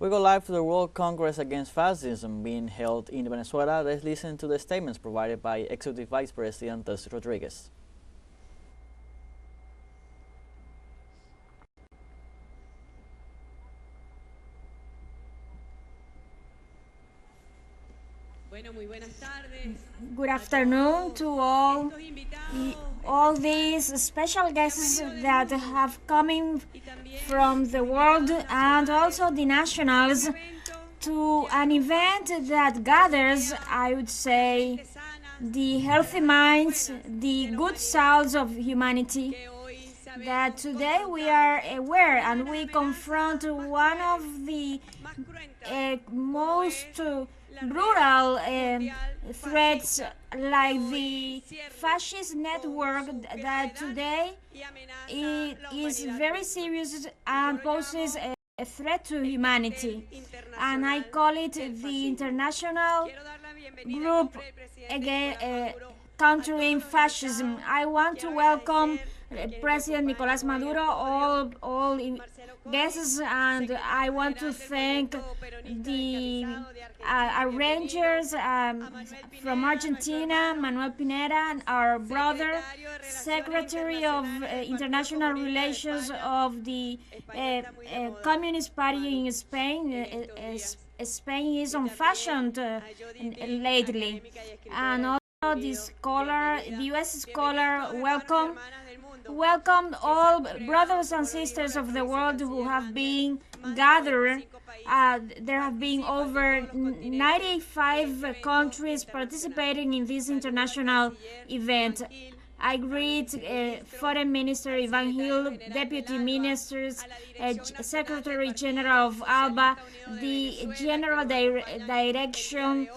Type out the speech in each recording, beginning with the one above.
We go live to the World Congress Against Fascism being held in Venezuela. Let's listen to the statements provided by Executive Vice President Delcy Rodriguez. Good afternoon to all these special guests that have come from the world and also the nationals to an event that gathers, I would say, the healthy minds, the good souls of humanity, that today we are aware and we confront one of the most brutal threats, like the fascist network that today it is very serious and poses a threat to humanity. And I call it the international group against countering fascism. I want to welcome President Nicolás Maduro, all guests, and I want to thank the arrangers from Argentina, Manuel Pineda, and our brother, Secretary of International Relations of the Communist Party in Spain. Spain is on fashion lately, and also the scholar, the U.S. scholar, welcome all brothers and sisters of the world who have been gathered. There have been over 95 countries participating in this international event. I greet Foreign Minister Ivan Gil, Deputy Ministers, Secretary General of ALBA, the General Direction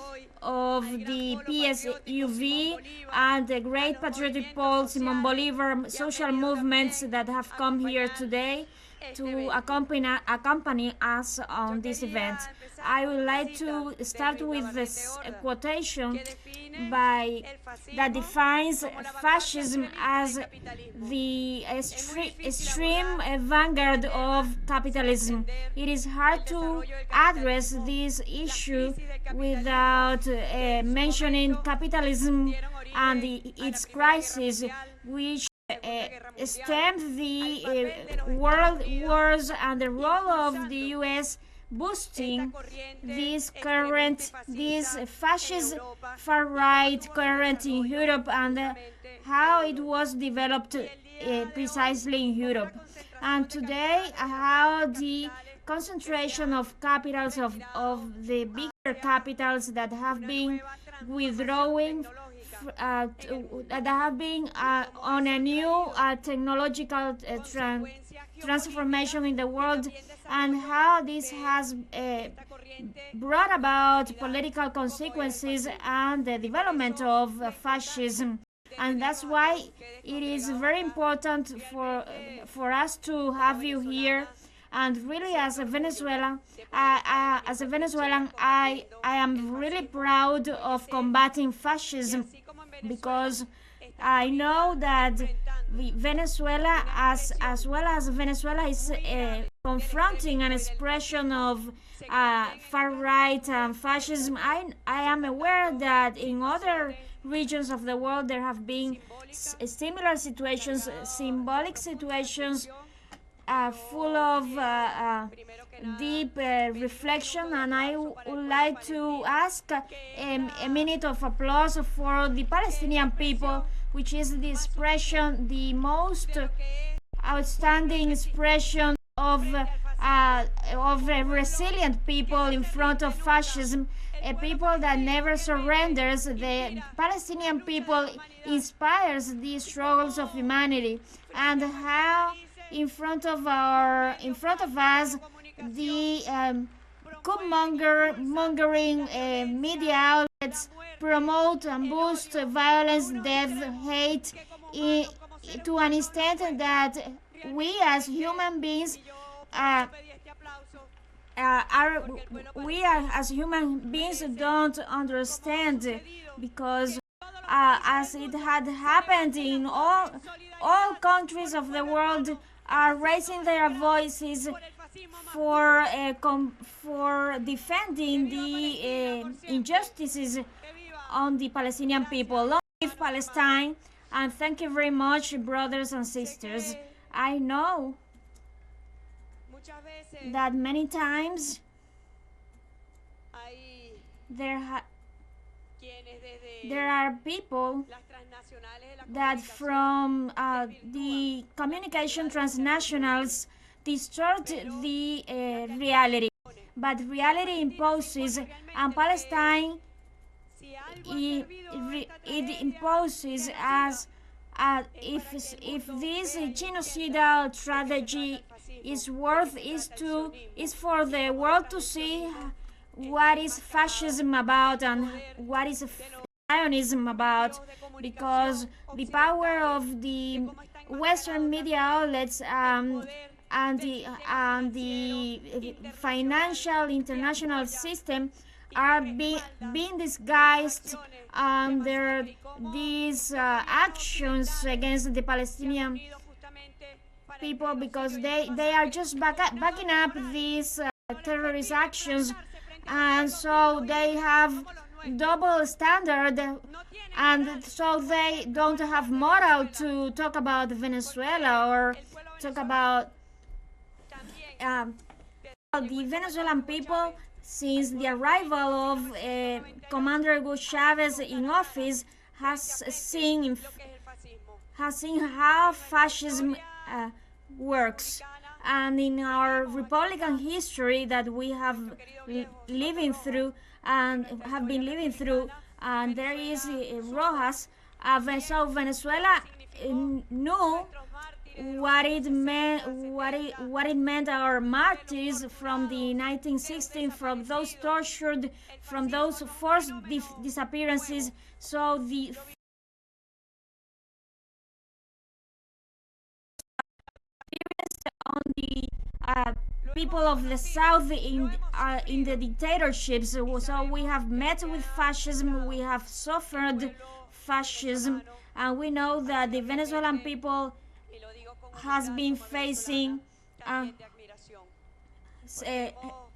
of the PSUV, and the Great Patriotic Pole, Simon Bolivar, social movements that have come here today to accompany us on this event. I would like to start with this quotation that defines fascism as the extreme vanguard of capitalism. It is hard to address this issue without mentioning capitalism and its crisis, which stemmed the world wars and the role of the U.S. boosting this fascist far-right current in Europe, and how it was developed precisely in Europe. And today, how the concentration of capitals of the bigger capitals that have been withdrawing, that have been on a new technological transformation in the world, and how this has brought about political consequences and the development of fascism. And that's why it is very important for us to have you here. And really, as a Venezuelan, I am really proud of combating fascism, because I know that Venezuela, as well as Venezuela, is confronting an expression of far-right and fascism. I am aware that in other regions of the world there have been similar situations, symbolic situations, full of deep reflection. And I would like to ask a minute of applause for the Palestinian people, which is the expression, the most outstanding expression of a resilient people in front of fascism, a people that never surrenders. The Palestinian people inspires the struggles of humanity, and how in front of us the mongering media outlets promote and boost violence, death, hate, to an extent that we as human beings don't understand, because as it had happened in all countries of the world, are raising their voices for defending the injustices on the Palestinian people. Long live Palestine, and thank you very much, brothers and sisters. I know that many times there are people that from the communication transnationals distort the reality, but reality imposes, and Palestine it imposes as if this genocidal strategy is for the world to see what is fascism about and what is Zionism about, because the power of the Western media outlets and the financial international system are being disguised under these actions against the Palestinian people, because they are just backing up these terrorist actions, and so they have double standard, and so they don't have moral to talk about Venezuela or talk about the Venezuelan people. Since the arrival of Commander Hugo Chavez in office, has seen how fascism works, and in our Republican history that we have living through and have been living through, and there is Rojas. So Venezuela knew what it meant our martyrs from the 1960s, from those tortured, from those forced disappearances. So the on the people of the South in the dictatorships. So we have met with fascism, we have suffered fascism, and we know that the Venezuelan people has been facing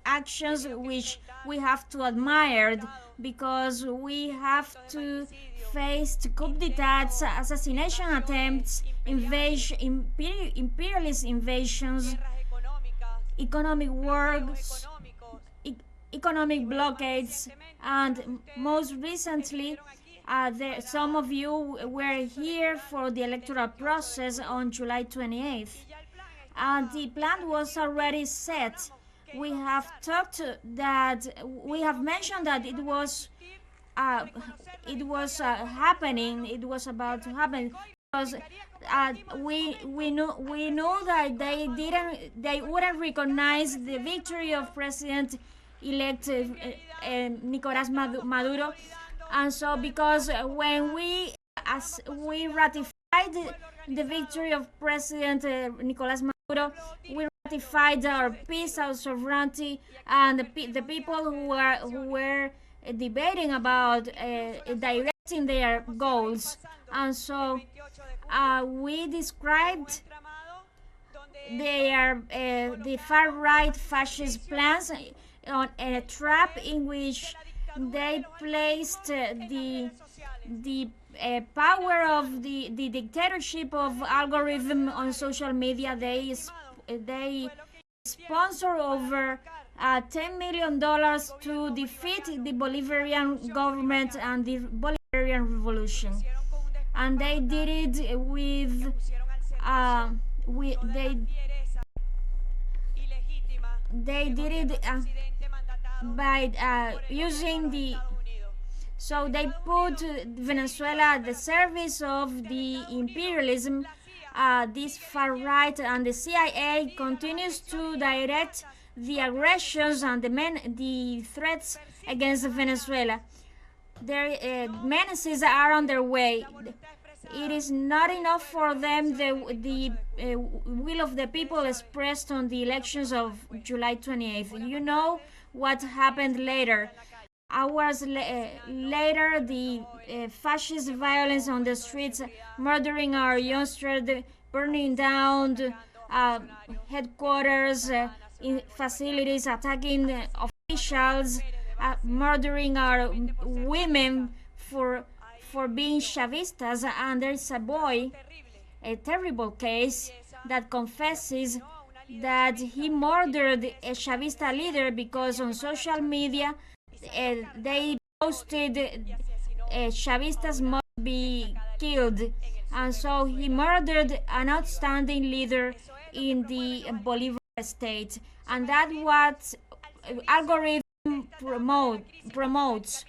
actions which we have to admire, because we have to face coup d'etats, assassination attempts, imperialist invasions, economic wars, economic blockades, and most recently some of you were here for the electoral process on July 28th, and the plan was already set. We have mentioned that it was happening. It was about to happen, because we knew that they wouldn't recognize the victory of President-elect Nicolás Maduro. And so, because when we ratified the victory of President Nicolás Maduro, we ratified our peace, our sovereignty, and the people who were debating about directing their goals. And so we described the far-right fascist plans on a trap in which they placed the power of the dictatorship of algorithm on social media. They sponsor over $10 million to defeat the Bolivarian government and the Bolivarian revolution, and they did it they did it by using so they put Venezuela at the service of the imperialism. This far right, and the CIA continues to direct the aggressions and the threats against Venezuela. Their menaces are on their way. It is not enough for them the will of the people expressed on the elections of July 28th. You know what happened later. Hours later, the fascist violence on the streets, murdering our youngsters, burning down headquarters, facilities, attacking officials, murdering our women for being Chavistas. And there's a boy, a terrible case, that confesses that he murdered a Chavista leader because on social media they posted Chavistas must be killed, and so he murdered an outstanding leader in the Bolivar state, and that's what algorithm promotes.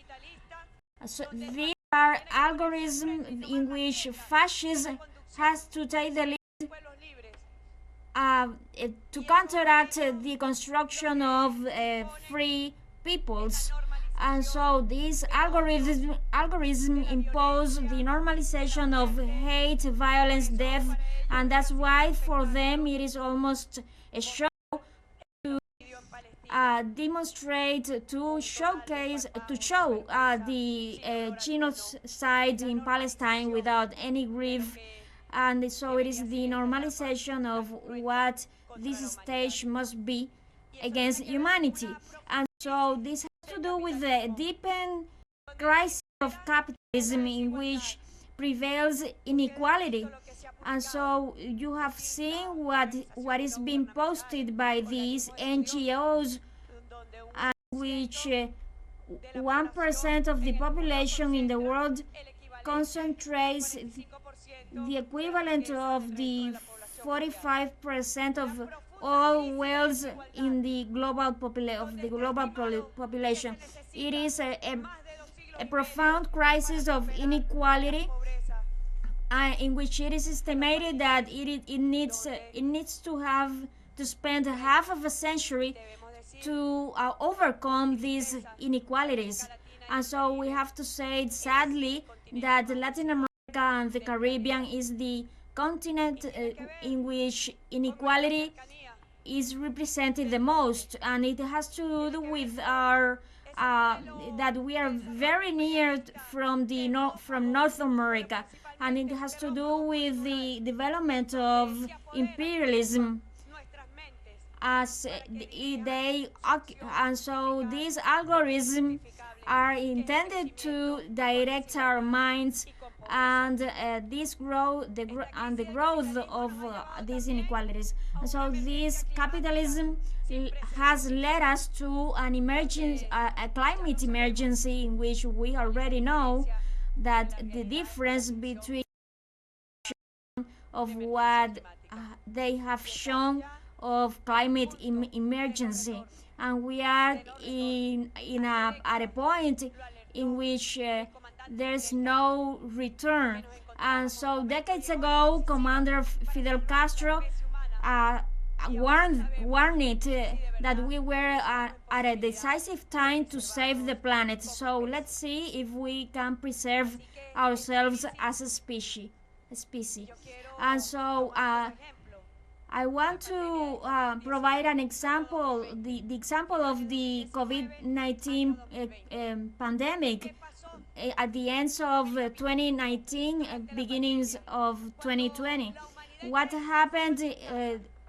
So these are algorithms in which fascism has to take the lead to counteract the construction of free peoples. And so these algorithms impose the normalization of hate, violence, death, and that's why for them it is almost a show to demonstrate, to showcase, to show the genocide in Palestine without any grief. And so it is the normalization of what this stage must be against humanity. And so this has to do with the deepened crisis of capitalism in which prevails inequality. And so you have seen what is being posted by these NGOs, which 1% of the population in the world concentrates the equivalent of the 45% of all wealth in the global population. It is a profound crisis of inequality, in which it is estimated that it needs to spend half of a century to overcome these inequalities. And so we have to say, sadly, that Latin America and the Caribbean is the continent in which inequality is represented the most, and it has to do with our that we are very near from North America, and it has to do with the development of imperialism as and so these algorithms are intended to direct our minds and the growth of these inequalities. And so this capitalism has led us to an emergency, a climate emergency, in which we already know that the difference between of what they have shown of climate emergency, and we are at a point in which there's no return. And so decades ago, Commander Fidel Castro warned that we were at a decisive time to save the planet. So let's see if we can preserve ourselves as a species. And so I want to provide an example, the example of the COVID-19 pandemic at the ends of 2019, beginnings of 2020. What happened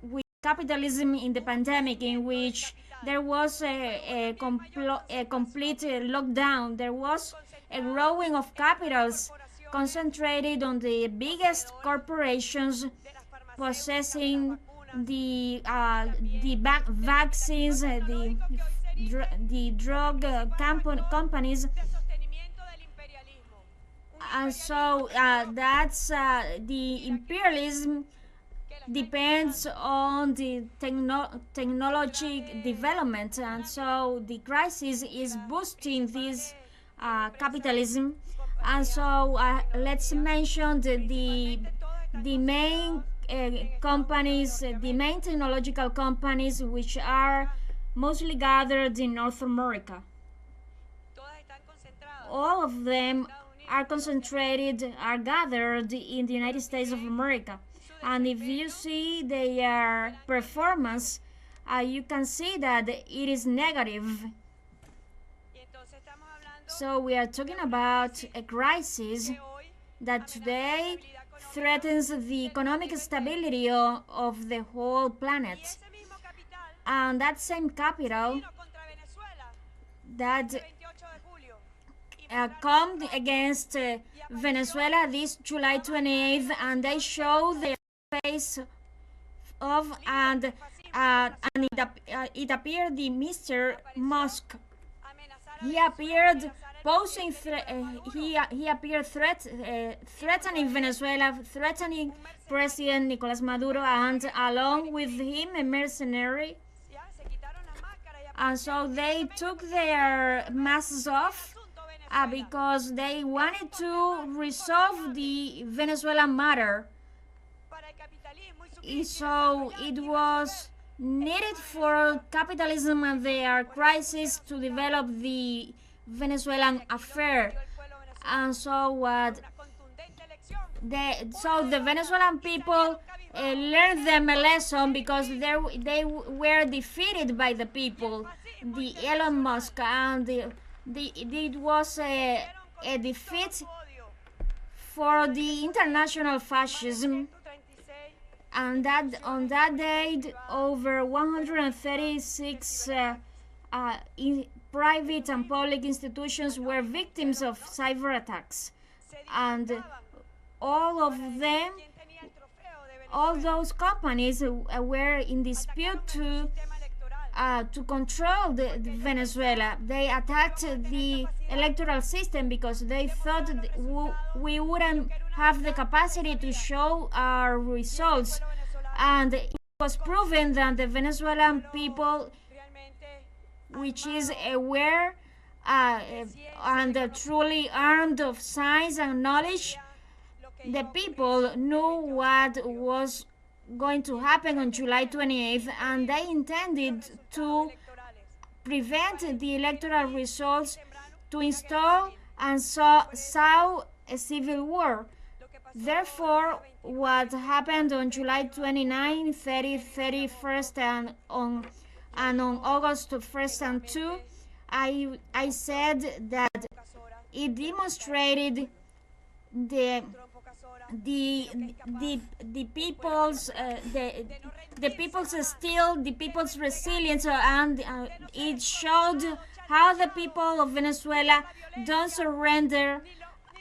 with capitalism in the pandemic, in which there was a complete lockdown. There was a growing of capitals concentrated on the biggest corporations possessing the vaccines, the drug companies. And so that's the imperialism depends on the technology development, and so the crisis is boosting this capitalism. And so let's mention the main companies, the main technological companies, which are mostly gathered in North America. All of them are gathered in the United States of America. And if you see their performance, you can see that it is negative. So we are talking about a crisis that today threatens the economic stability of the whole planet. and that same capital that come against Venezuela this July 28th, and they show their face of, and it appeared the Mr. Musk. He appeared posing. He appeared threatening Venezuela, threatening President Nicolas Maduro, and along with him a mercenary. And so they took their masks off because they wanted to resolve the Venezuelan matter. So it was needed for capitalism and their crisis to develop the Venezuelan affair. And so the Venezuelan people learned them a lesson, because they were defeated by the people, the Elon Musk, and it was a defeat for the international fascism. And that on that date, over 136 private and public institutions were victims of cyber attacks, and all those companies were in dispute to control the Venezuela. They attacked the electoral system because they thought we wouldn't have the capacity to show our results, and it was proven that the Venezuelan people, which is aware and truly armed of science and knowledge, the people knew what was going to happen on July 28th, and they intended to prevent the electoral results, to install and sow a civil war. Therefore, what happened on July 29, 30, 31st, and on August 1st and 2, I said that it demonstrated the people's resilience, and it showed how the people of Venezuela don't surrender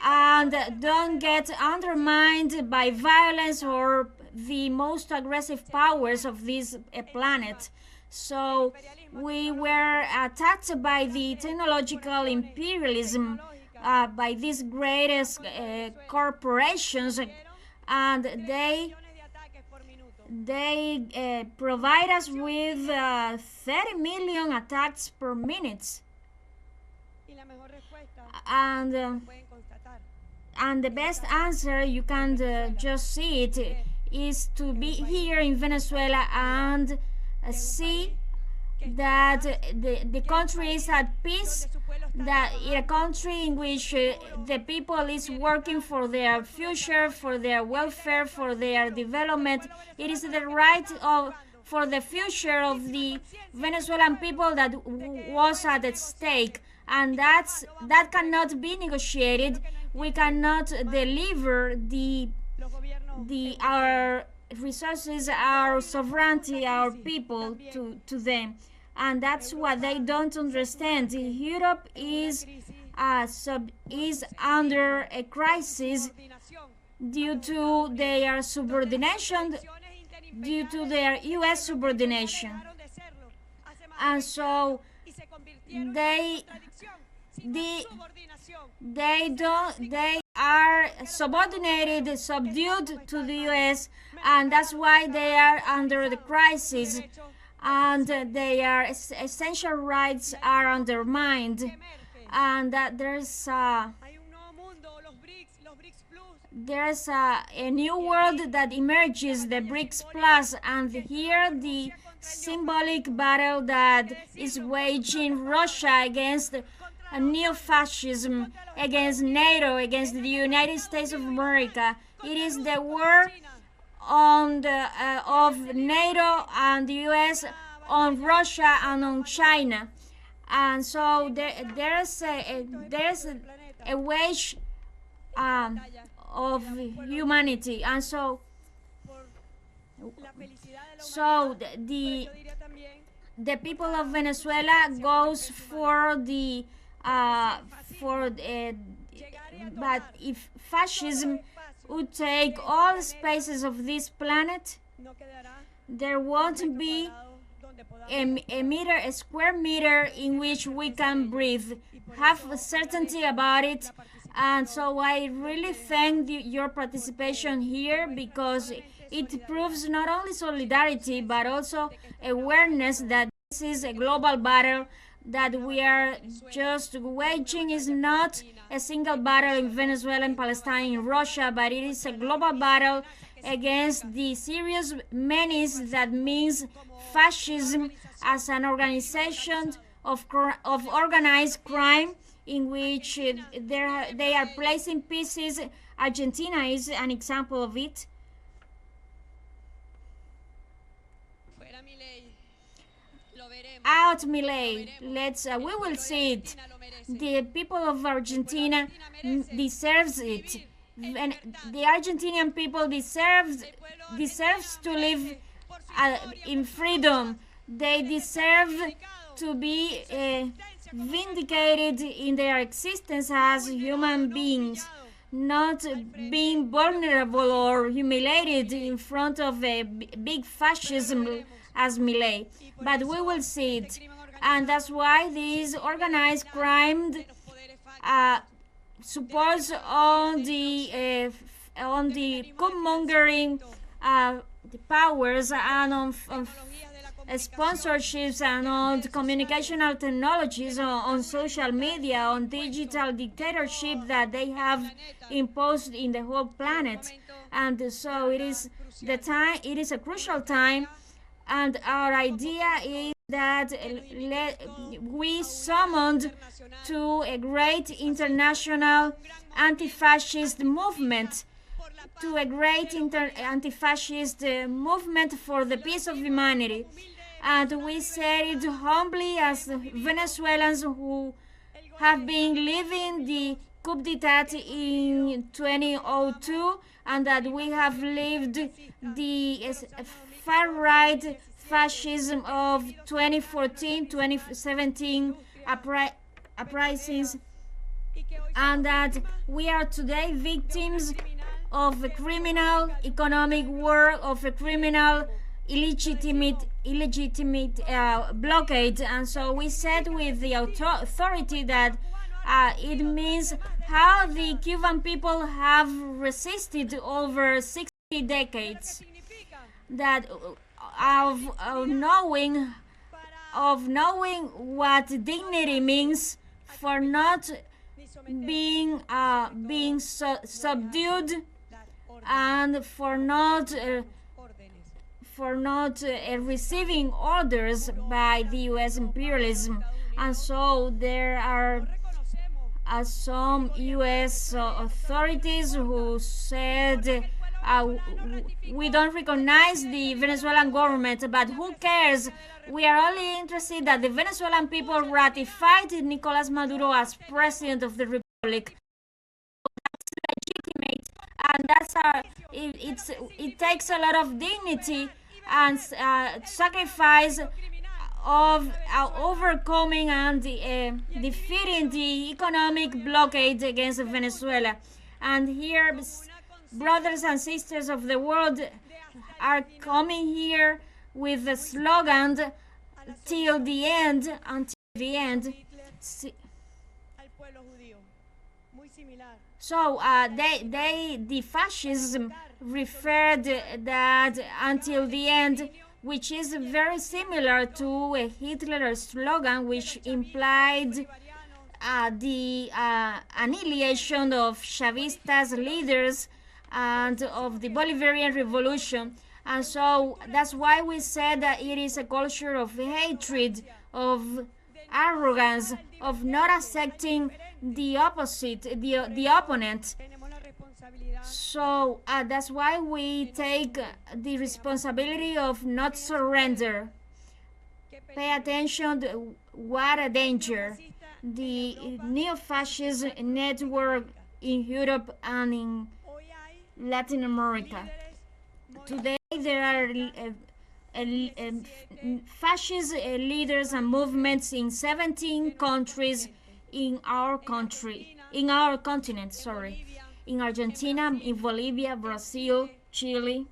and don't get undermined by violence or the most aggressive powers of this planet. So we were attacked by the technological imperialism, by these greatest corporations, and they provide us with 30 million attacks per minute. And the best answer, you can just see it, is to be here in Venezuela and see that the country is at peace, that in a country in which the people is working for their future, for their welfare, for their development. It is the right for the future of the Venezuelan people that was at stake, and that cannot be negotiated. We cannot deliver our resources, our sovereignty, our people to them, and that's what they don't understand. Europe is under a crisis due to their subordination, due to their U.S. subordination, and so they are subdued to the U.S., and that's why they are under the crisis, and their essential rights are undermined, and there's a new world that emerges, the BRICS Plus, and here the symbolic battle that is waging Russia against Neo-fascism, against NATO, against the United States of America. It is the war of NATO and the US on Russia and on China, and so there's a wage of humanity, and so the people of Venezuela goes for the but if fascism would take all spaces of this planet, there won't be a square meter in which we can breathe, have certainty about it. And so I really thank your participation here, because it proves not only solidarity but also awareness that this is a global battle that we are just waging. Is not a single battle in Venezuela, in Palestine, in Russia, but it is a global battle against the serious menace that means fascism as an organization of organized crime, in which they are placing pieces. Argentina is an example of it. Out Milei, we will see it. The people of Argentina deserves it. And the Argentinian people deserves to live in freedom. They deserve to be vindicated in their existence as human beings, not being vulnerable or humiliated in front of a big fascism as Milei. But we will see it, and that's why this organized crime supports on the coup-mongering powers, and on sponsorships, and on communicational technologies, on social media, on digital dictatorship that they have imposed in the whole planet. And so it is a crucial time, and our idea is that we summoned to a great international anti-fascist movement, to a great anti-fascist movement for the peace of humanity. And we said it humbly as Venezuelans who have been living the coup d'etat in 2002, and that we have lived the far-right fascism of 2014, 2017 uprisings, and that we are today victims of a criminal economic war, of a criminal illegitimate blockade. And so we said with the authority that it means how the Cuban people have resisted over 60 decades, that of knowing what dignity means, for not being subdued, and for not receiving orders by the U.S. imperialism. And so there are some U.S. authorities who said we don't recognize the Venezuelan government, but who cares? We are only interested that the Venezuelan people ratified Nicolas Maduro as president of the republic. That's legitimate, and it takes a lot of dignity and sacrifice of overcoming and defeating the economic blockade against Venezuela. And here, brothers and sisters of the world are coming here with the slogan until the end. So the fascism referred that until the end, which is very similar to a Hitler slogan, which implied the annihilation of Chavistas leaders and of the Bolivarian Revolution. And so that's why we said that it is a culture of hatred, of arrogance, of not accepting the opposite, the opponent. So that's why we take the responsibility of not surrender. Pay attention, what a danger. The neo-fascist network in Europe and in Latin America. Today there are fascist leaders and movements in 17 countries in our continent, in Argentina, in Bolivia, Brazil, Chile,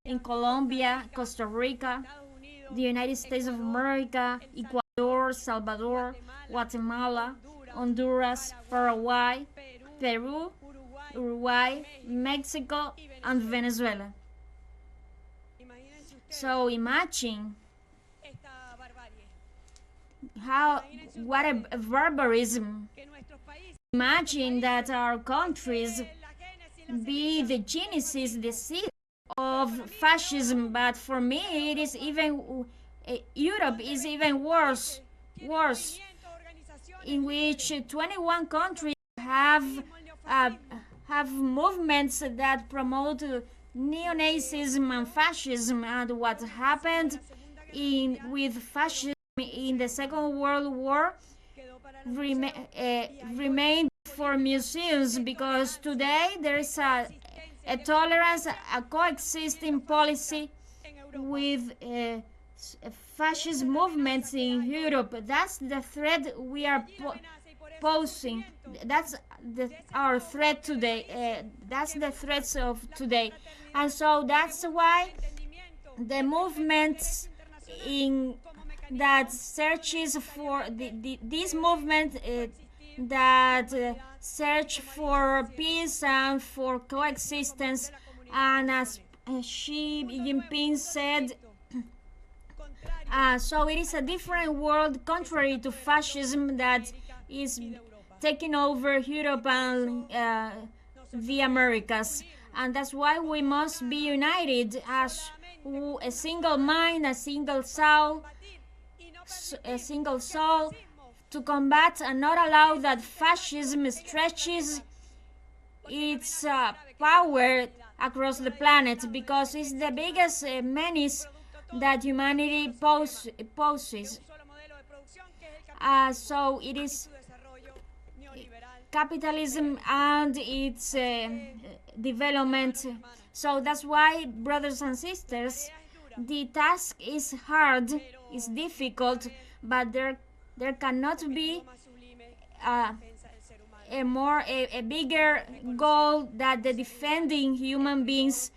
in Colombia, Costa Rica, the United States of America, Ecuador, Salvador, Guatemala, Honduras, Paraguay, Peru, Uruguay, Mexico, and Venezuela. So imagine what a barbarism. Imagine that our countries be the genesis, the seed of fascism, but for me it is even Europe is even worse, in which 21 countries have movements that promote neo-Nazism and fascism, and what happened with fascism in the Second World War remained for museums, because today there is a tolerance, a coexisting policy with fascist movements in Europe. That's the threat we are posing. That's our threat today. That's the threats of today, and so that's why the movements in that searches for this movement that search for peace and for coexistence, and as Xi Jinping said, so it is a different world contrary to fascism that is taking over Europe and the Americas, and that's why we must be united as a single mind, a single soul, to combat and not allow that fascism stretches its power across the planet, because it's the biggest menace that humanity poses. So it is capitalism and its development. So that's why, brothers and sisters, the task is hard, is difficult, but there cannot be a bigger goal than the defending human beings,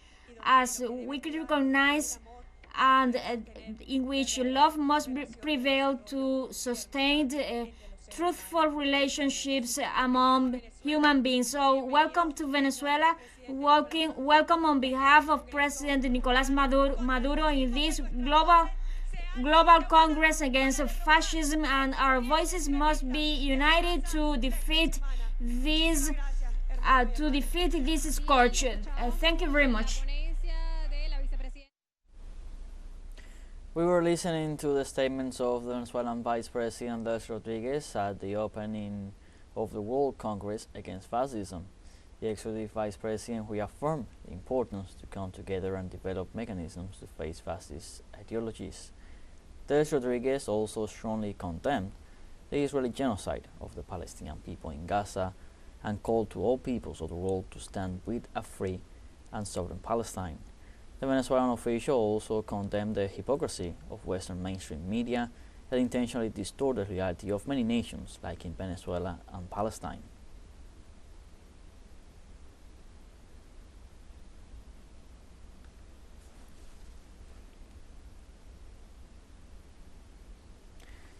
as we could recognize, and in which love must prevail to sustain truthful relationships among human beings. So welcome to Venezuela. Welcome on behalf of President Nicolás Maduro in this global Congress against fascism, and our voices must be united to defeat this scourge. Thank you very much. We were listening to the statements of the Venezuelan Vice President Delcy Rodriguez at the opening of the World Congress Against Fascism. The Executive Vice President reaffirmed the importance to come together and develop mechanisms to face fascist ideologies. Delcy Rodriguez also strongly condemned the Israeli genocide of the Palestinian people in Gaza and called to all peoples of the world to stand with a free and sovereign Palestine. The Venezuelan official also condemned the hypocrisy of Western mainstream media that intentionally distort the reality of many nations, like in Venezuela and Palestine.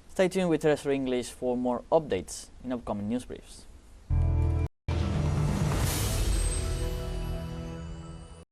Stay tuned with teleSUR English for more updates in upcoming news briefs.